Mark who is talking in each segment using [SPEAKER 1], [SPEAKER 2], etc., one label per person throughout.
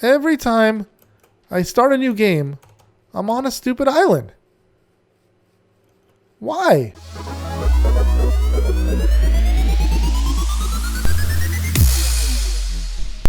[SPEAKER 1] every time I start a new game, I'm on a stupid island. Why?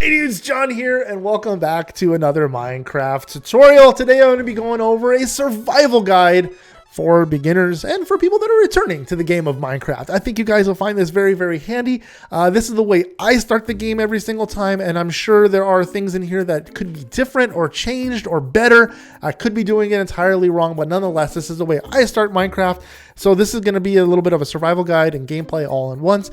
[SPEAKER 1] Hey dudes, John here, and welcome back to another Minecraft tutorial. Today I'm going to be going over a survival guide for beginners and for people that are returning to the game of Minecraft. I think you guys will find this very, very handy. This is the way I start the game every single time, and I'm sure there are things in here that could be different or changed or better. I could be doing it entirely wrong, but nonetheless, this is the way I start Minecraft. So this is going to be a little bit of a survival guide and gameplay all at once,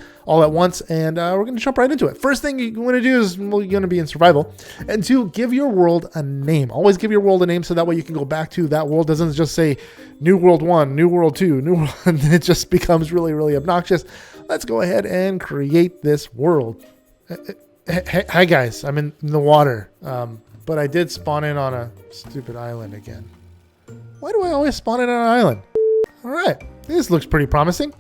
[SPEAKER 1] and we're going to jump right into it. First thing you want to do is, well, you're going to be in survival, and two, give your world a name. Always give your world a name so that way you can go back to that world. Doesn't just say New World 1, New World 2, New World, and it just becomes really, really obnoxious. Let's go ahead and create this world. Hi guys, I'm in the water, but I did spawn in on a stupid island again. Why do I always spawn in on an island? All right, this looks pretty promising.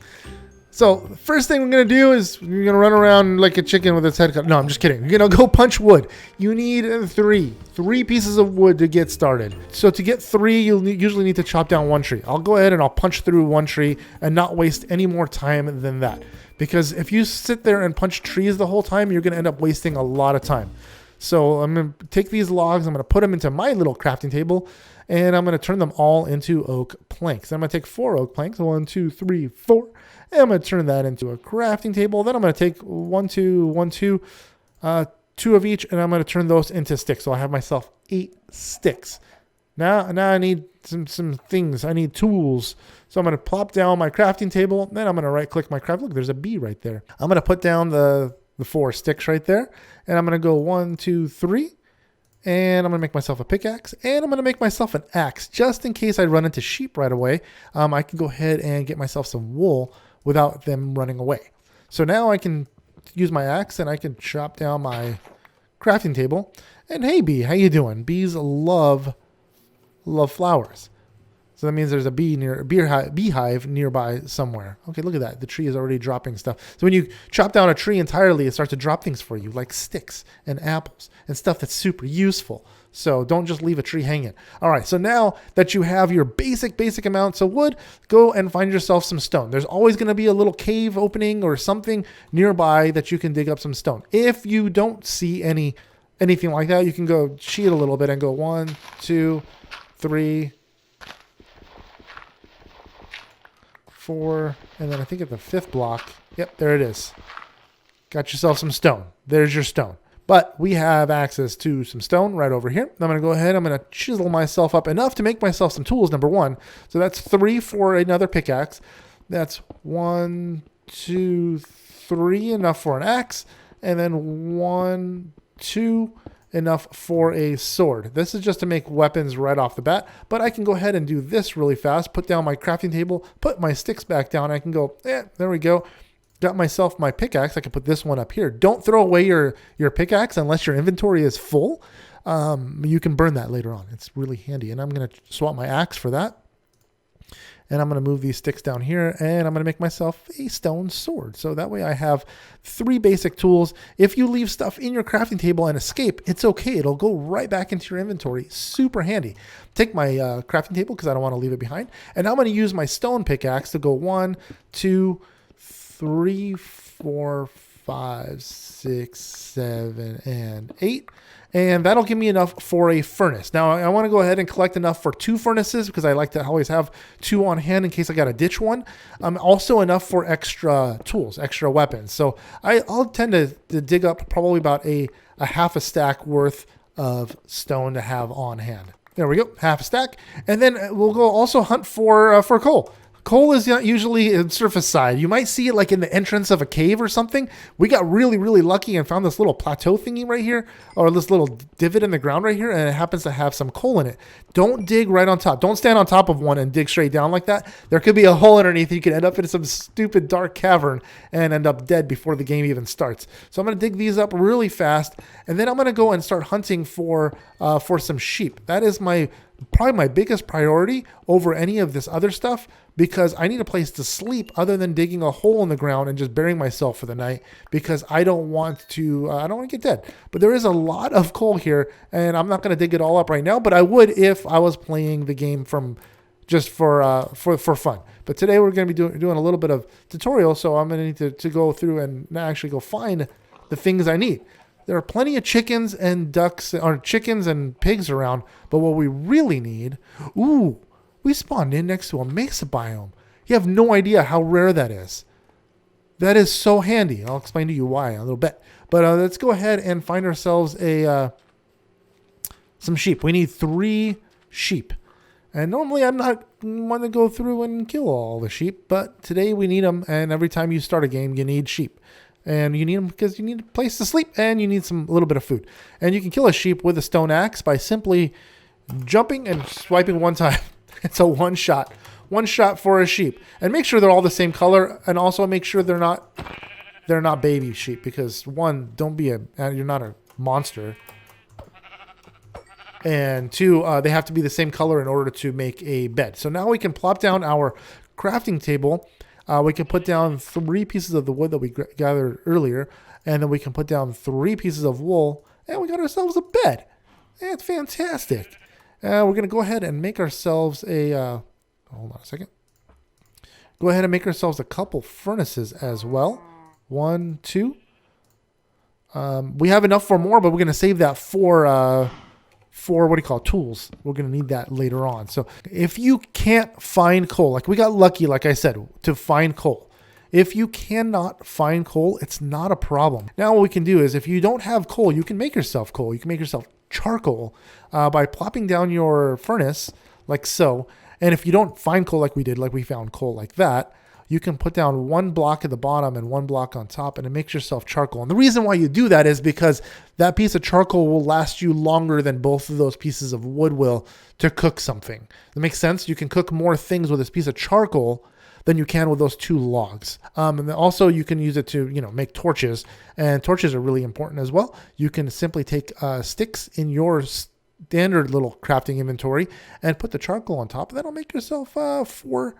[SPEAKER 1] So first thing we're going to do is you're going to run around like a chicken with its head cut. No, I'm just kidding. You're going to go punch wood. You need three pieces of wood to get started. So to get three, you'll usually need to chop down one tree. I'll go ahead and I'll punch through one tree and not waste any more time than that. Because if you sit there and punch trees the whole time, you're going to end up wasting a lot of time. So I'm going to take these logs, I'm going to put them into my little crafting table, and I'm going to turn them all into oak planks. I'm going to take 4 oak planks, 1, 2, 3, 4, and I'm going to turn that into a crafting table. Then I'm going to take 1, 2, 1, 2, 2 of each, and I'm going to turn those into sticks. So I have myself 8 sticks. Now I need some things. I need tools. So I'm going to plop down my crafting table. Then I'm going to right click my craft. Look, there's a bee right there. I'm going to put down the 4 sticks right there. And I'm going to go 1, 2, 3. And I'm going to make myself a pickaxe. And I'm going to make myself an axe. Just in case I run into sheep right away, I can go ahead and get myself some wool without them running away. So now I can use my axe and I can chop down my crafting table. And hey bee, how you doing? Bees love flowers. So that means there's a beehive nearby somewhere. Okay, look at that. The tree is already dropping stuff. So when you chop down a tree entirely, it starts to drop things for you, like sticks and apples and stuff that's super useful. So don't just leave a tree hanging. All right, so now that you have your basic amounts of wood, go and find yourself some stone. There's always going to be a little cave opening or something nearby that you can dig up some stone. If you don't see anything like that, you can go cheat a little bit and go 1, 2, 3, 4, and then I think at the 5th block, yep, there it is. Got yourself some stone. There's your stone. But we have access to some stone right over here. I'm going to go ahead. I'm going to chisel myself up enough to make myself some tools, number 1. So that's 3 for another pickaxe. That's 1, 2, 3, enough for an axe. And then 1, 2, enough for a sword. This is just to make weapons right off the bat, but I can go ahead and do this really fast, put down my crafting table, put my sticks back down. I can go, there we go. Got myself my pickaxe. I can put this one up here. Don't throw away your pickaxe unless your inventory is full. You can burn that later on. It's really handy. And I'm going to swap my axe for that. And I'm going to move these sticks down here, and I'm going to make myself a stone sword. So that way I have 3 basic tools. If you leave stuff in your crafting table and escape, it's okay. It'll go right back into your inventory. Super handy. Take my crafting table because I don't want to leave it behind. And I'm going to use my stone pickaxe to go 1, 2, 3, 4, 5, 6, 7, and 8. And that'll give me enough for a furnace. Now, I want to go ahead and collect enough for 2 furnaces because I like to always have 2 on hand in case I got to ditch one. Also enough for extra tools, extra weapons. So I'll tend to dig up probably about a half a stack worth of stone to have on hand. There we go, half a stack. And then we'll go also hunt for coal. Coal is not usually in surface side. You might see it like in the entrance of a cave or something. We got really, really lucky and found this little plateau thingy right here, or this little divot in the ground right here, and it happens to have some coal in it. Don't dig right on top. Don't stand on top of one and dig straight down like that. There could be a hole underneath. You could end up in some stupid dark cavern and end up dead before the game even starts. So I'm going to dig these up really fast, and then I'm going to go and start hunting for some sheep. That is my probably my biggest priority over any of this other stuff, because I need a place to sleep other than digging a hole in the ground and just burying myself for the night, because I don't want to get dead. But there is a lot of coal here, and I'm not going to dig it all up right now, but I would if I was playing the game from just for fun. But today we're going to be doing a little bit of tutorial, so I'm going to need to go through and actually go find the things I need. There are plenty of chickens and ducks, or chickens and pigs around, but what we really need, we spawned in next to a mesa biome. You have no idea how rare that is. That is so handy. I'll explain to you why in a little bit. But let's go ahead and find ourselves some sheep. We need 3 sheep. And normally I'm not one to go through and kill all the sheep, but today we need them, and every time you start a game, you need sheep. And you need them because you need a place to sleep and you need a little bit of food. And you can kill a sheep with a stone axe by simply jumping and swiping one time. It's a one shot for a sheep. And make sure they're all the same color, and also make sure they're not baby sheep, because one, you're not a monster. And 2, they have to be the same color in order to make a bed. So now we can plop down our crafting table. We can put down 3 pieces of the wood that we gathered earlier, and then we can put down 3 pieces of wool, and we got ourselves a bed. That's fantastic. We're going to go ahead and make ourselves hold on a second. Go ahead and make ourselves a couple furnaces as well. 1, 2. We have enough for more, but we're going to save that for tools. We're going to need that later on. So if you can't find coal, like we got lucky, like I said, to find coal. If you cannot find coal, it's not a problem. Now what we can do is, if you don't have coal, you can make yourself coal. You can make yourself charcoal by plopping down your furnace like so. And if you don't find coal like we did, like we found coal like that, you can put down 1 block at the bottom and 1 block on top, and it makes yourself charcoal. And the reason why you do that is because that piece of charcoal will last you longer than both of those pieces of wood will to cook something. That makes sense? You can cook more things with this piece of charcoal than you can with those 2 logs. And then also you can use it to, make torches, and torches are really important as well. You can simply take sticks in your standard little crafting inventory and put the charcoal on top, and that'll make yourself 4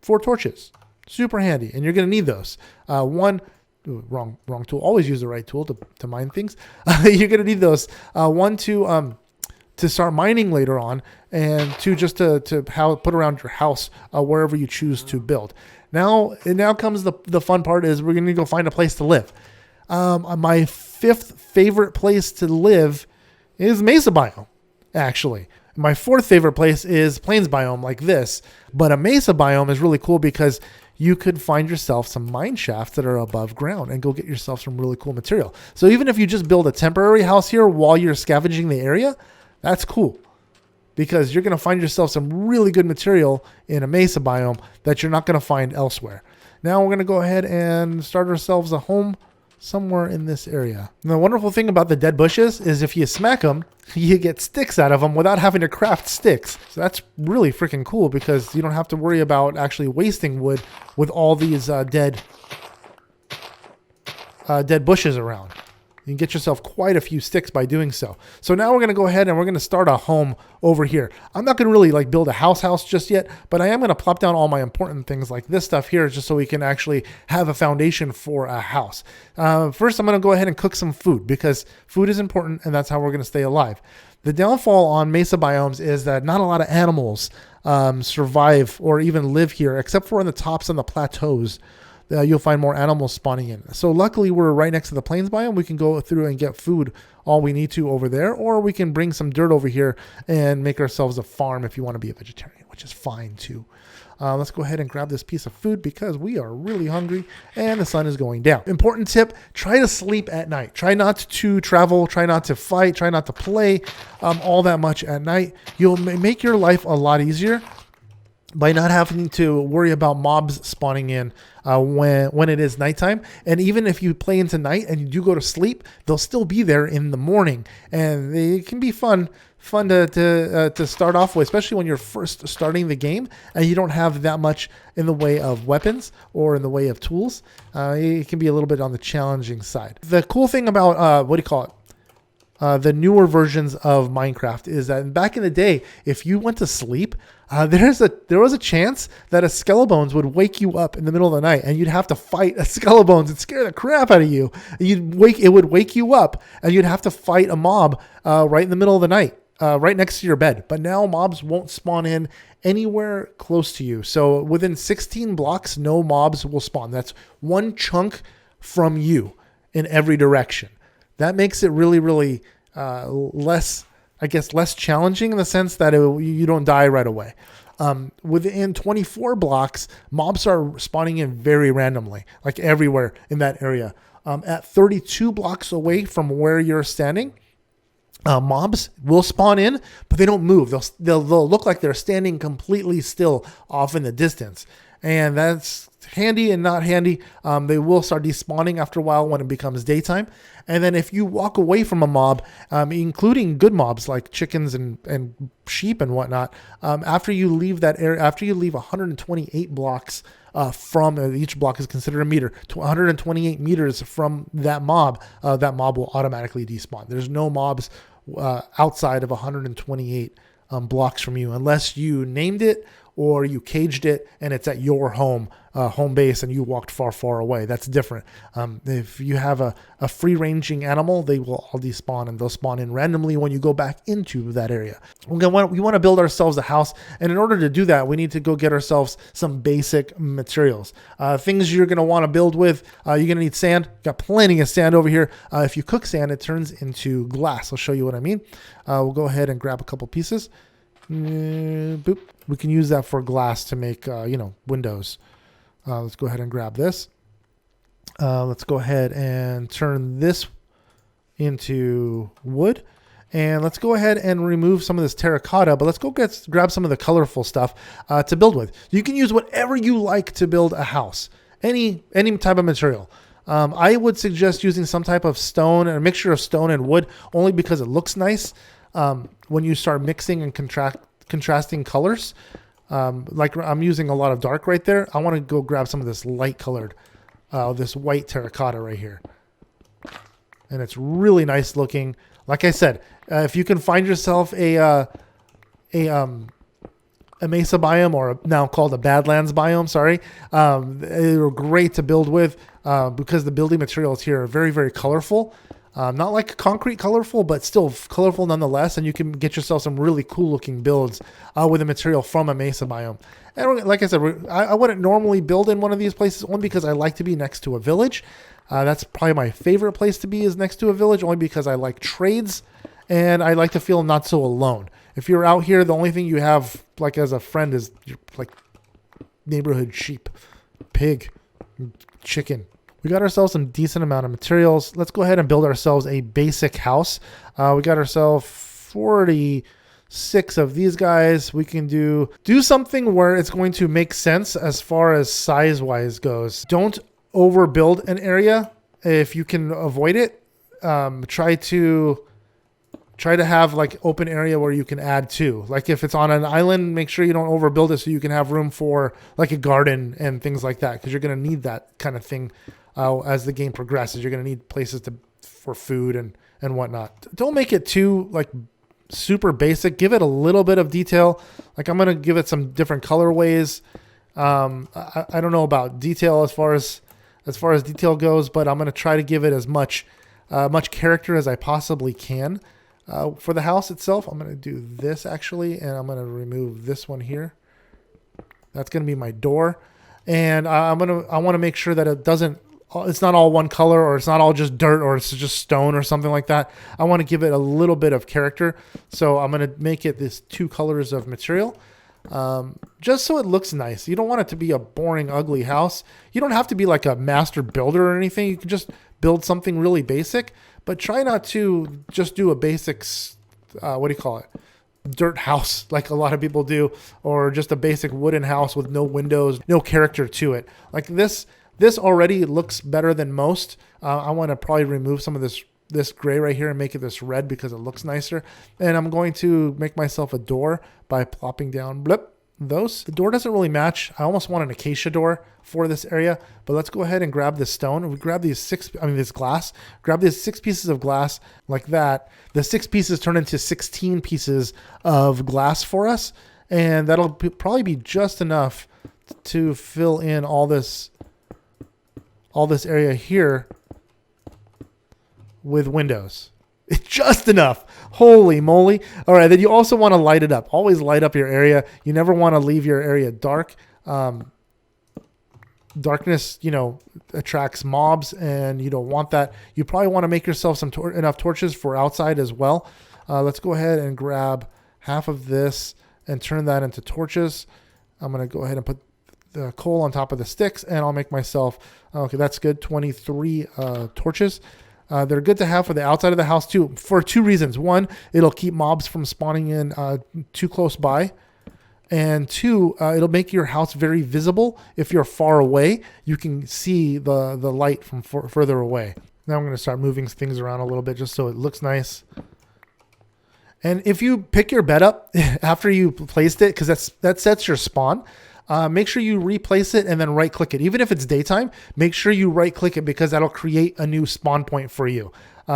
[SPEAKER 1] torches. Super handy, and you're going to need those. Wrong tool. Always use the right tool to mine things. You're going to need those. 1 to start mining later on, and 2 just to put around your house wherever you choose to build. Now comes the fun part, is we're going to go find a place to live. My 5th favorite place to live is mesa biome, actually. My 4th favorite place is plains biome, like this. But a mesa biome is really cool because you could find yourself some mine shafts that are above ground and go get yourself some really cool material. So even if you just build a temporary house here while you're scavenging the area, that's cool, because you're going to find yourself some really good material in a mesa biome that you're not going to find elsewhere. Now we're going to go ahead and start ourselves a home somewhere in this area. And the wonderful thing about the dead bushes is if you smack them, you get sticks out of them without having to craft sticks. So that's really freaking cool, because you don't have to worry about actually wasting wood with all these dead bushes around. You can get yourself quite a few sticks by doing so. So now we're going to go ahead and we're going to start a home over here. I'm not going to really build a house just yet, but I am going to plop down all my important things like this stuff here, just so we can actually have a foundation for a house. First, I'm going to go ahead and cook some food, because food is important, and that's how we're going to stay alive. The downfall on mesa biomes is that not a lot of animals survive or even live here, except for in the tops and the plateaus. You'll find more animals spawning in. So luckily we're right next to the plains biome. We can go through and get food all we need to over there, or we can bring some dirt over here and make ourselves a farm if you want to be a vegetarian, which is fine too. Let's go ahead and grab this piece of food, because we are really hungry and the sun is going down. Important tip, try to sleep at night. Try not to travel, try not to fight, try not to play all that much at night. You'll make your life a lot easier by not having to worry about mobs spawning in when it is nighttime. And even if you play into night and you do go to sleep, they'll still be there in the morning, and they can be fun to start off with, especially when you're first starting the game and you don't have that much in the way of weapons or in the way of tools. It can be a little bit on the challenging side. The cool thing about the newer versions of Minecraft is that back in the day, if you went to sleep, there was a chance that a Skelebones would wake you up in the middle of the night, and you'd have to fight a Skelebones and scare the crap out of you. It would wake you up, and you'd have to fight a mob right in the middle of the night, right next to your bed. But now mobs won't spawn in anywhere close to you. So within 16 blocks, no mobs will spawn. That's one chunk from you in every direction. That makes it really, really less challenging in the sense that you don't die right away. Within 24 blocks, mobs are spawning in very randomly, like everywhere in that area. At 32 blocks away from where you're standing, mobs will spawn in, but they don't move. They'll look like they're standing completely still off in the distance. And that's handy and not handy. They will start despawning after a while when it becomes daytime. And then if you walk away from a mob, including good mobs like chickens and sheep and whatnot, after you leave that area, after you leave 128 blocks from each block is considered a meter, to 128 meters from that mob will automatically despawn. There's no mobs outside of 128 blocks from you unless you named it or you caged it and it's at your home base and you walked far away. That's different. If you have a free-ranging animal, they will all despawn and they'll spawn in randomly when you go back into that area. We want to build ourselves a house, and in order to do that, we need to go get ourselves some basic materials. Things you're going to want to build with, you're going to need sand. Got plenty of sand over here. If you cook sand, it turns into glass. I'll show you what I mean. We'll go ahead and grab a couple pieces. Boop. We can use that for glass to make, windows. Let's go ahead and grab this. Let's go ahead and turn this into wood. And let's go ahead and remove some of this terracotta, but let's go grab some of the colorful stuff to build with. You can use whatever you like to build a house, any type of material. I would suggest using some type of stone, a mixture of stone and wood, only because it looks nice. When you start mixing and contrasting colors, like I'm using a lot of dark right there, I want to go grab some of this light colored, this white terracotta right here. And it's really nice looking. Like I said, if you can find yourself a mesa biome, or now called a badlands biome, they're great to build with because the building materials here are very, very colorful. Not like concrete colorful, but still colorful nonetheless. And you can get yourself some really cool looking builds with the material from a mesa biome. And like I said, I wouldn't normally build in one of these places only because I like to be next to a village. That's probably my favorite place to be, is next to a village, only because I like trades and I like to feel not so alone. If you're out here, the only thing you have like as a friend is like neighborhood sheep, pig, chicken. We got ourselves some decent amount of materials. Let's go ahead and build ourselves a basic house. We got ourselves 46 of these guys. We can do something where it's going to make sense as far as size-wise goes. Don't overbuild an area if you can avoid it. Try to have like open area where you can add to. Like if it's on an island, make sure you don't overbuild it so you can have room for like a garden and things like that, because you're going to need that kind of thing. As the game progresses, you're going to need places for food and whatnot. Don't make it too like super basic. Give it a little bit of detail. Like I'm going to give it some different colorways. I don't know about detail as far as detail goes, but I'm going to try to give it as much character as I possibly can. For the house itself, I'm going to do this actually, and I'm going to remove this one here. That's going to be my door, and I want to make sure that it's not all one color, or it's not all just dirt, or it's just stone or something like that. I want to give it a little bit of character. So I'm going to make it this 2 colors of material, just so it looks nice. You don't want it to be a boring, ugly house. You don't have to be like a master builder or anything. You can just build something really basic, but try not to just do a basic, dirt house like a lot of people do, or just a basic wooden house with no windows, no character to it. Like this already looks better than most. I want to probably remove some of this gray right here and make it this red because it looks nicer. And I'm going to make myself a door by plopping down, blip, those. The door doesn't really match. I almost want an acacia door for this area, but let's go ahead and grab this stone. We grab these this glass, grab these 6 pieces of glass like that. The 6 pieces turn into 16 pieces of glass for us. And that'll probably be just enough to fill in all this area here with windows. It's just enough. Holy moly. All right, then you also want to light it up. Always light up your area. You never want to leave your area dark. Darkness, attracts mobs, and you don't want that. You probably want to make yourself enough torches for outside as well. Let's go ahead and grab half of this and turn that into torches. I'm going to go ahead and put the coal on top of the sticks, and I'll make myself, okay, that's good, 23 torches. They're good to have for the outside of the house too, for 2 reasons. 1, it'll keep mobs from spawning in too close by. And 2, it'll make your house very visible. If you're far away, you can see the light from further away. Now I'm going to start moving things around a little bit just so it looks nice. And if you pick your bed up after you placed it, because that sets your spawn, make sure you replace it and then right click it. Even if it's daytime, make sure you right click it, because that'll create a new spawn point for you.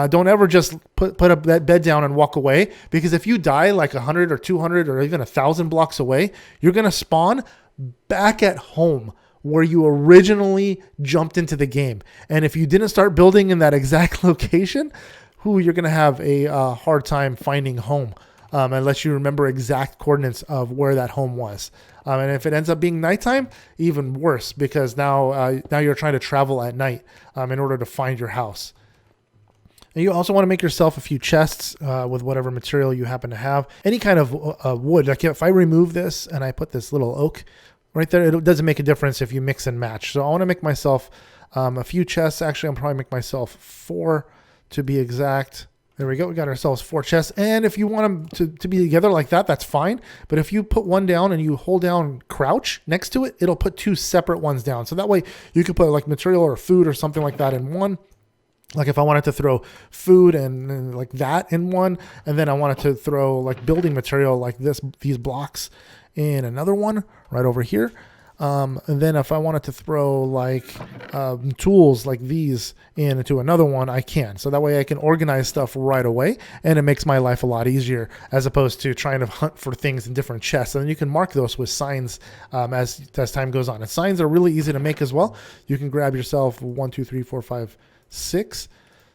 [SPEAKER 1] Don't ever just put that bed down and walk away, because if you die like 100 or 200 or even 1,000 blocks away, you're going to spawn back at home where you originally jumped into the game. And if you didn't start building in that exact location, you're going to have a hard time finding home unless you remember exact coordinates of where that home was. And if it ends up being nighttime, even worse, because now you're trying to travel at night in order to find your house. And you also want to make yourself a few chests with whatever material you happen to have. Any kind of wood. Like if I remove this and I put this little oak right there, it doesn't make a difference if you mix and match. So I want to make myself a few chests. Actually, I'll probably make myself 4 to be exact. There we go. We got ourselves 4 chests. And if you want them to be together like that, that's fine. But if you put one down and you hold down crouch next to it, it'll put 2 separate ones down. So that way you could put like material or food or something like that in one. Like if I wanted to throw food and like that in one, and then I wanted to throw like building material like these blocks in another one right over here. And then if I wanted to throw like tools like these into another one, I can. So that way I can organize stuff right away, and it makes my life a lot easier as opposed to trying to hunt for things in different chests. And then you can mark those with signs as time goes on. And signs are really easy to make as well. You can grab yourself 1, 2, 3, 4, 5, 6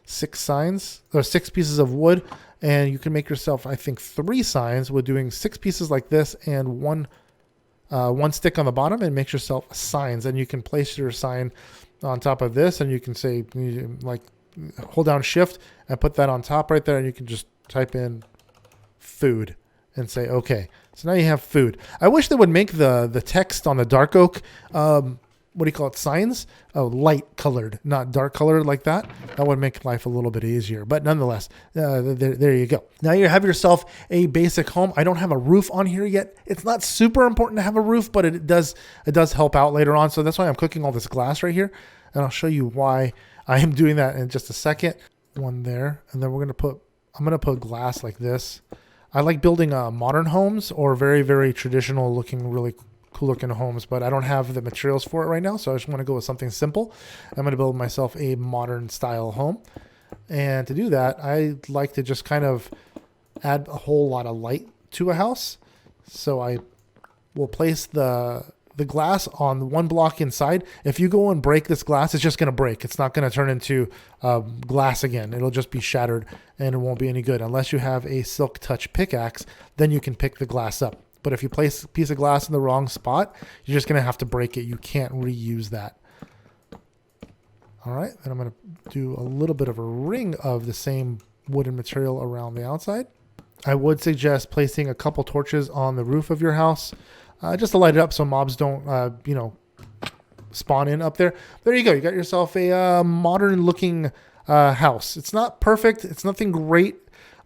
[SPEAKER 1] signs, or 6 pieces of wood, and you can make yourself, I think, 3 signs with doing 6 pieces like this and one stick on the bottom, and make yourself signs. And you can place your sign on top of this, and you can say, like, hold down shift and put that on top right there, and you can just type in food and say okay. So now you have food. I wish they would make the text on the dark oak signs light colored, not dark colored like that. That would make life a little bit easier, but nonetheless, there you go. Now you have yourself a basic home. I don't have a roof on here yet. It's not super important to have a roof, but it does help out later on. So that's why I'm cooking all this glass right here, and I'll show you why I am doing that in just a second. One there, and then I'm gonna put glass like this. I like building modern homes or very, very traditional looking, really cool looking homes, but I don't have the materials for it right now, so I just want to go with something simple. I'm going to build myself a modern style home, and to do that, I like to just kind of add a whole lot of light to a house. So I will place the glass on one block inside. If you go and break this glass, it's just going to break. It's not going to turn into glass again. It'll just be shattered, and it won't be any good unless you have a silk touch pickaxe. Then you can pick the glass up. But if you place a piece of glass in the wrong spot, you're just going to have to break it. You can't reuse that. All right, then I'm going to do a little bit of a ring of the same wooden material around the outside. I would suggest placing a couple torches on the roof of your house just to light it up so mobs don't, spawn in up there. There you go. You got yourself a modern looking house. It's not perfect. It's nothing great.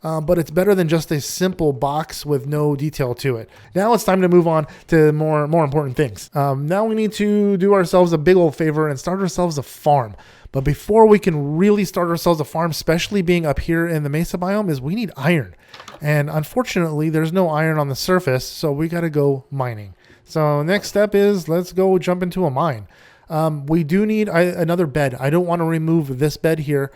[SPEAKER 1] But it's better than just a simple box with no detail to it. Now it's time to move on to more important things. Now we need to do ourselves a big old favor and start ourselves a farm. But before we can really start ourselves a farm, especially being up here in the Mesa biome, is we need iron. And unfortunately, there's no iron on the surface, so we got to go mining. So next step is let's go jump into a mine. We do need another bed. I don't want to remove this bed here.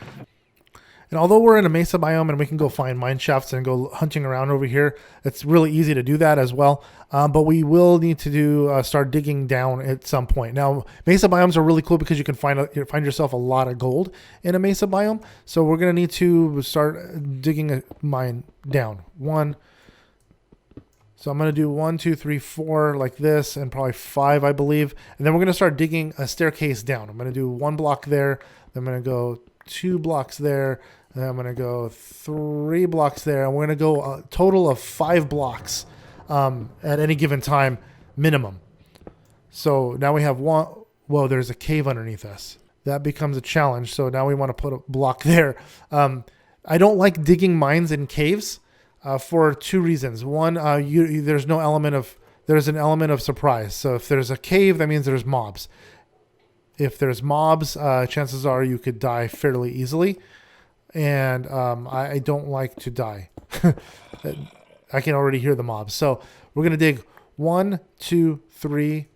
[SPEAKER 1] And although we're in a mesa biome and we can go find mine shafts and go hunting around over here, it's really easy to do that as well. But we will need to start digging down at some point. Now, mesa biomes are really cool because you can find yourself a lot of gold in a mesa biome. So we're going to need to start digging a mine down. So I'm going to do 1, 2, 3, 4 like this, and probably 5, I believe. And then we're going to start digging a staircase down. I'm going to do 1 block there. Then I'm going to go 2 blocks there. And then I'm going to go 3 blocks there. And we're going to go a total of 5 blocks at any given time minimum. So now we have one. Whoa, there's a cave underneath us. That becomes a challenge. So now we want to put a block there. I don't like digging mines in caves for 2 reasons. One, there's an element of surprise. So if there's a cave, that means there's mobs. If there's mobs, chances are you could die fairly easily. And I don't like to die. I can already hear the mobs. So we're going to dig 1, 2, 3,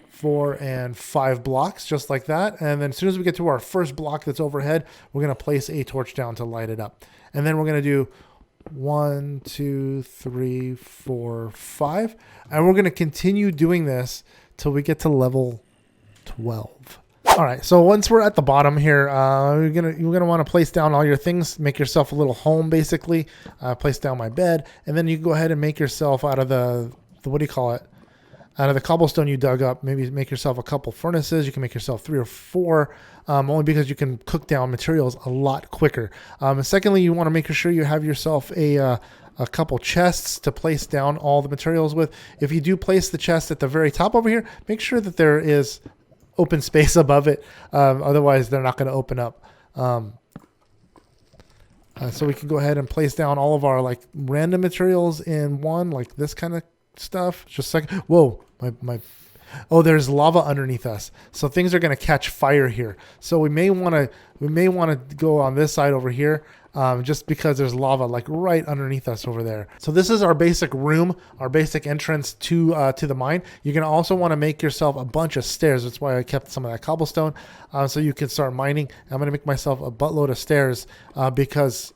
[SPEAKER 1] 4, and 5 blocks, just like that. And then as soon as we get to our first block that's overhead, we're going to place a torch down to light it up. And then we're going to do 1, 2, 3, 4, 5. And we're going to continue doing this till we get to level 12. All right, so once we're at the bottom here, you're gonna want to place down all your things, make yourself a little home, basically. Place down my bed, and then you can go ahead and make yourself out of the what do you call it? Out of the cobblestone you dug up, maybe make yourself a couple furnaces. You can make yourself 3 or 4, only because you can cook down materials a lot quicker. And secondly, you want to make sure you have yourself a couple chests to place down all the materials with. If you do place the chest at the very top over here, make sure that there is open space above it. Otherwise, they're not going to open up. So we can go ahead and place down all of our like random materials in one, like this kind of stuff. Just like, whoa, oh, there's lava underneath us. So things are going to catch fire here. So we may want to go on this side over here. Just because there's lava like right underneath us over there. So this is our basic room, our basic entrance to the mine. You're going to also want to make yourself a bunch of stairs. That's why I kept some of that cobblestone so you can start mining. I'm going to make myself a buttload of stairs because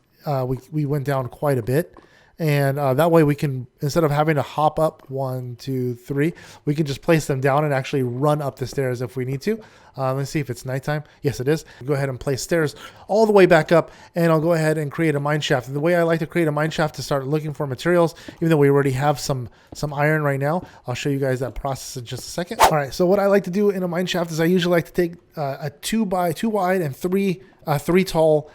[SPEAKER 1] we went down quite a bit. And that way we can, instead of having to hop up 1, 2, 3, we can just place them down and actually run up the stairs if we need to. Let's see if it's nighttime. Yes, it is. Go ahead and place stairs all the way back up, and I'll go ahead and create a mine shaft. And the way I like to create a mine shaft to start looking for materials, even though we already have some iron right now, I'll show you guys that process in just a second. All right, so what I like to do in a mine shaft is I usually like to take a 2 by 2 wide and 3 tall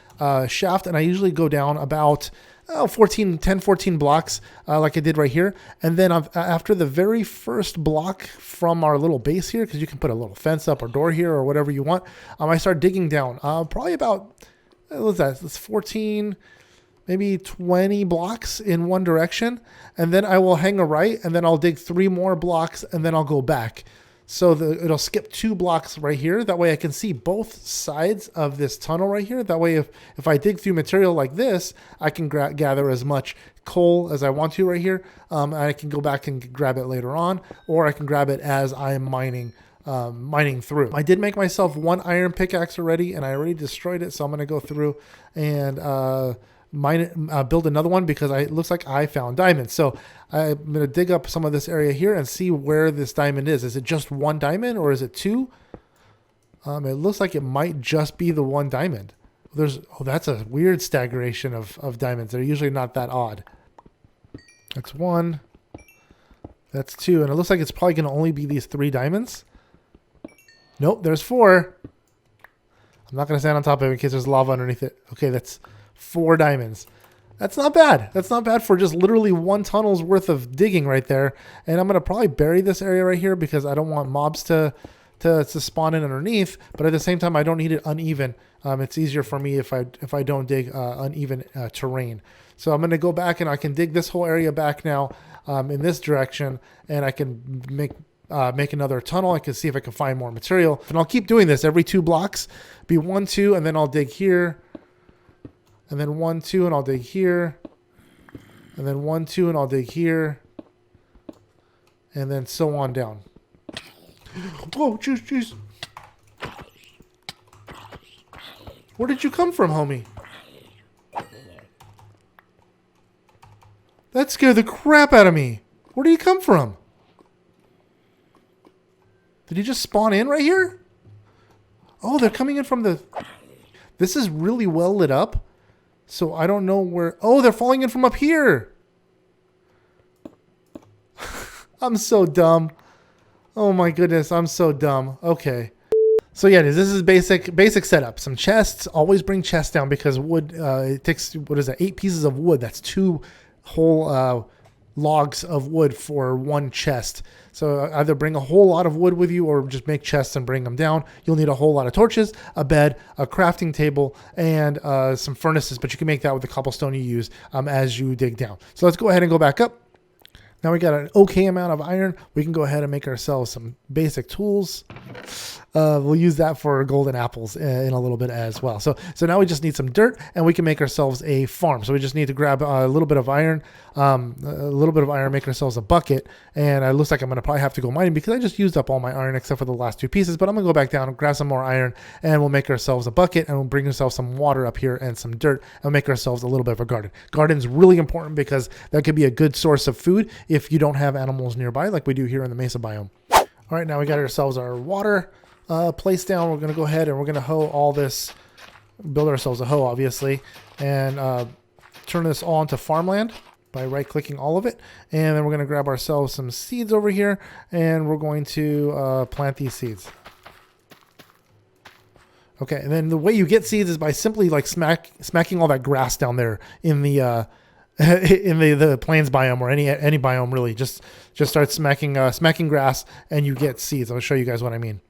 [SPEAKER 1] shaft, and I usually go down about 14 blocks like I did right here. And then after the very first block from our little base here, because you can put a little fence up or door here or whatever you want, I start digging down probably about, what's that? It's 14, maybe 20 blocks in one direction. And then I will hang a right, and then I'll dig 3 more blocks, and then I'll go back. So it'll skip 2 blocks right here. That way I can see both sides of this tunnel right here. That way if I dig through material like this, I can gather as much coal as I want to right here. And I can go back and grab it later on, or I can grab it as I'm mining through. I did make myself 1 iron pickaxe already, and I already destroyed it. So I'm going to go through and build another one because it looks like I found diamonds. So I'm going to dig up some of this area here and see where this diamond is. Is it just 1 diamond or is it 2? It looks like it might just be the 1 diamond. That's a weird staggeration of diamonds. They're usually not that odd. That's 1. That's 2. And it looks like it's probably going to only be these 3 diamonds. Nope, there's 4. I'm not going to stand on top of it in case there's lava underneath it. Okay, that's 4 diamonds. That's not bad. That's not bad for just literally 1 tunnel's worth of digging right there. And I'm going to probably bury this area right here because I don't want mobs to spawn in underneath. But at the same time, I don't need it uneven. It's easier for me if I don't dig uneven terrain. So I'm going to go back and I can dig this whole area back now in this direction. And I can make another tunnel. I can see if I can find more material. And I'll keep doing this every 2 blocks. Be 1, 2, and then I'll dig here. And then 1, 2, and I'll dig here. And then 1, 2, and I'll dig here. and then so on down. Oh, jeez, jeez. Where did you come from, homie? That scared the crap out of me. Where did he come from? Did he just spawn in right here? Oh, they're coming in from the... This is really well lit up. So I don't know where... Oh, they're falling in from up here. I'm so dumb. Oh my goodness, I'm so dumb. Okay. So yeah, this is basic setup. Some chests. Always bring chests down because wood, it takes, what is that, 8 pieces of wood. That's 2 whole logs of wood for 1 chest. So either bring a whole lot of wood with you or just make chests and bring them down. You'll need a whole lot of torches, a bed, a crafting table, and some furnaces, but you can make that with the cobblestone you use as you dig down. So let's go ahead and go back up. Now we got an okay amount of iron. We can go ahead and make ourselves some basic tools. We'll use that for golden apples in a little bit as well. So now we just need some dirt and we can make ourselves a farm. So we just need to grab a little bit of iron, make ourselves a bucket. And it looks like I'm going to probably have to go mining because I just used up all my iron except for the last 2 pieces. But I'm going to go back down and grab some more iron and we'll make ourselves a bucket and we'll bring ourselves some water up here and some dirt and make ourselves a little bit of a garden. Garden's really important because that could be a good source of food if you don't have animals nearby like we do here in the Mesa biome. All right, now we got ourselves our water place down. We're going to go ahead and we're going to hoe all this, build ourselves a hoe obviously, and turn this all into farmland by right clicking all of it. And then we're going to grab ourselves some seeds over here and we're going to plant these seeds. Okay, and then the way you get seeds is by simply like smacking all that grass down there in the in the plains biome or any biome really. Just start smacking grass and you get seeds. I'll show you guys what I mean.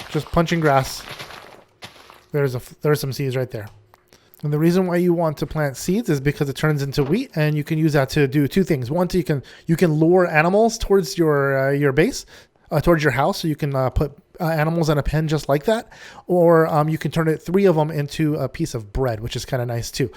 [SPEAKER 1] Just punching grass. There's some seeds right there. And the reason why you want to plant seeds is because it turns into wheat, and you can use that to do 2 things. One, you can lure animals towards your base, towards your house, so you can put animals in a pen just like that, or you can turn 3 of them into a piece of bread, which is kind of nice too.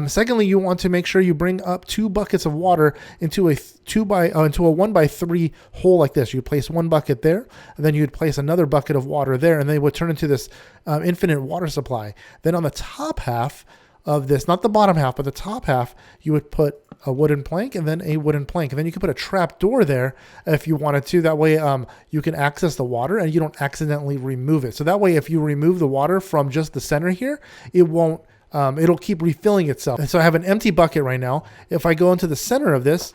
[SPEAKER 1] Secondly, you want to make sure you bring up 2 buckets of water into a 1x3 hole like this. You place 1 bucket there, and then you'd place another bucket of water there, and they would turn into this infinite water supply. Then on the top half of this, not the bottom half, but the top half, you would put a wooden plank and then a wooden plank. And then you could put a trap door there if you wanted to. That way you can access the water and you don't accidentally remove it. So that way, if you remove the water from just the center here, it won't, it'll keep refilling itself. And so I have an empty bucket right now. If I go into the center of this,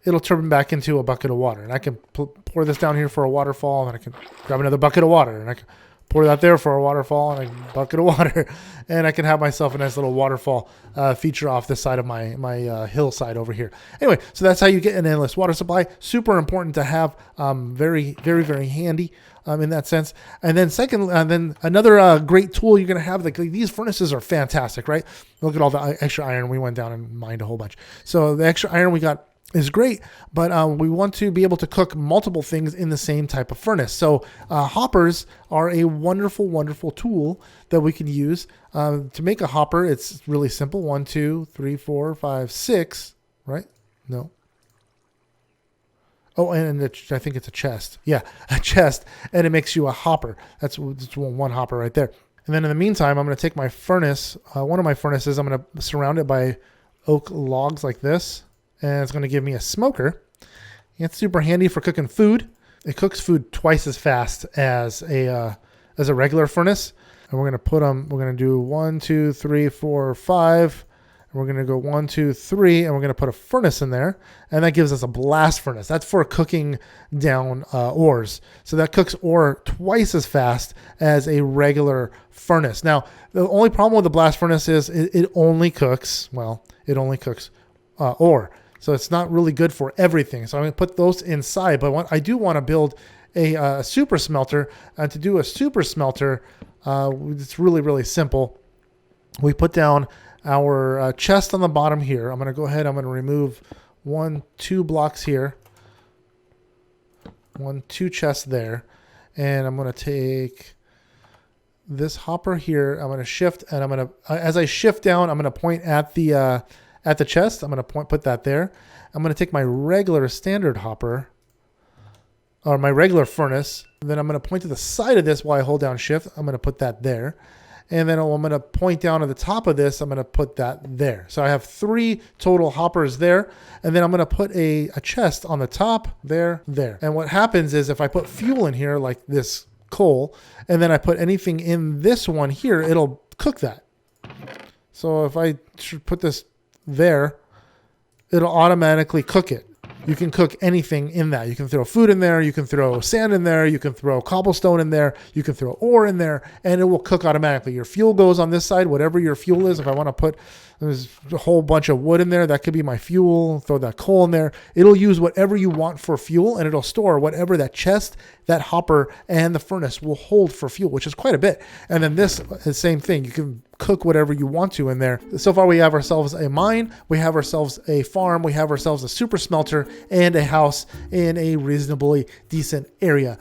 [SPEAKER 1] it'll turn back into a bucket of water. And I can pour this down here for a waterfall, and I can grab another bucket of water, and I can pour that there for a waterfall and a bucket of water, and I can have myself a nice little waterfall feature off this side of my hillside over here. Anyway, so that's how you get an endless water supply. Super important to have, very, very, very handy in that sense. And then second, then another great tool you're going to have, like these furnaces are fantastic, right? Look at all the extra iron. We went down and mined a whole bunch. So the extra iron we got is great, but we want to be able to cook multiple things in the same type of furnace. So hoppers are a wonderful, wonderful tool that we can use. To make a hopper, it's really simple. 1, 2, 3, 4, 5, 6, right? No. Oh, and I think it's a chest. Yeah, a chest, and it makes you a hopper. That's one hopper right there. And then in the meantime, I'm going to take my furnace, one of my furnaces, I'm going to surround it by oak logs like this. And it's going to give me a smoker. It's super handy for cooking food. It cooks food twice as fast as a regular furnace. And we're going to put them, we're going to do 1, 2, 3, 4, 5. And we're going to go 1, 2, 3, and we're going to put a furnace in there. And that gives us a blast furnace. That's for cooking down ores. So that cooks ore twice as fast as a regular furnace. Now, the only problem with the blast furnace is it only cooks ore. So it's not really good for everything. So I'm going to put those inside. But I do want to build a super smelter. And to do a super smelter, it's really, really simple. We put down our chest on the bottom here. I'm going to go ahead. I'm going to remove 2 blocks here. 2 chests there. And I'm going to take this hopper here. I'm going to shift. And I'm going to, as I shift down, I'm going to point at the chest. I'm going to put that there. I'm going to take my regular standard hopper or my regular furnace. And then I'm going to point to the side of this while I hold down shift. I'm going to put that there. And then I'm going to point down to the top of this. I'm going to put that there. So I have 3 total hoppers there. And then I'm going to put a chest on the top, there. And what happens is if I put fuel in here, like this coal, and then I put anything in this one here, it'll cook that. So if I put this there, it'll automatically cook it. You can cook anything in that. You can throw food in there. You can throw sand in there. You can throw cobblestone in there. You can throw ore in there, and it will cook automatically. Your fuel goes on this side, whatever your fuel is. If I want to put there's a whole bunch of wood in there, that could be my fuel. Throw that coal in there. It'll use whatever you want for fuel, and it'll store whatever that chest, that hopper, and the furnace will hold for fuel, which is quite a bit. And then this, the same thing. You can cook whatever you want to in there. So far, we have ourselves a mine, we have ourselves a farm, we have ourselves a super smelter, and a house in a reasonably decent area.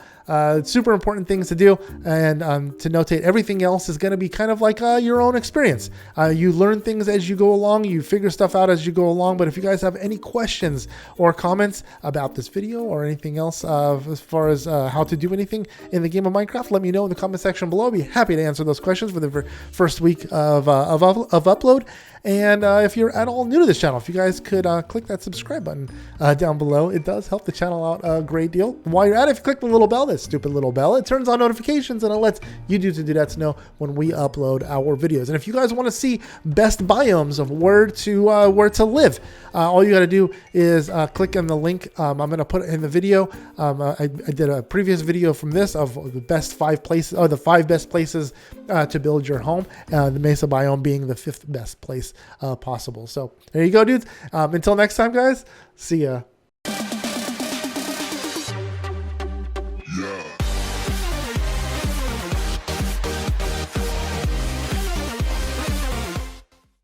[SPEAKER 1] Super important things to do, and to notate, everything else is going to be kind of like your own experience. You learn things as you go along, you figure stuff out as you go along, but if you guys have any questions or comments about this video or anything else as far as how to do anything in the game of Minecraft, let me know in the comment section below. I'll be happy to answer those questions for the first week of upload. And if you're at all new to this channel, if you guys could click that subscribe button down below, it does help the channel out a great deal. While you're at it, if you click the little bell, that stupid little bell, it turns on notifications and it lets YouTube to do that to know when we upload our videos. And if you guys want to see best biomes of where to live, all you got to do is click on the link. I'm going to put it in the video. I did a previous video from this of the best 5 places, or the 5 best places to build your home. The Mesa biome being the 5th best place possible. So there you go, dudes. Until next time, guys. See ya.